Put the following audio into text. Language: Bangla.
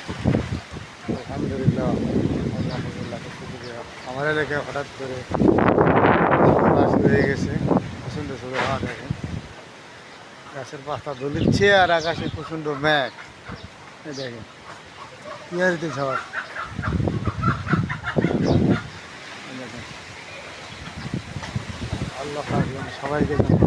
আলহামদুলিল্লাহ, আলহামদুলিল্লাহ, আমার এলাকায় হঠাৎ করে বাস হয়ে গেছে। প্রচণ্ড ছোটো হাওয়া দেখেন, গাছের পাতা দলিচ্ছে আর আকাশে প্রচণ্ড মেঘ। দেখেন ইয়ারিতে ঝড়। দেখেন আল্লাহ সবাইকে জানাই।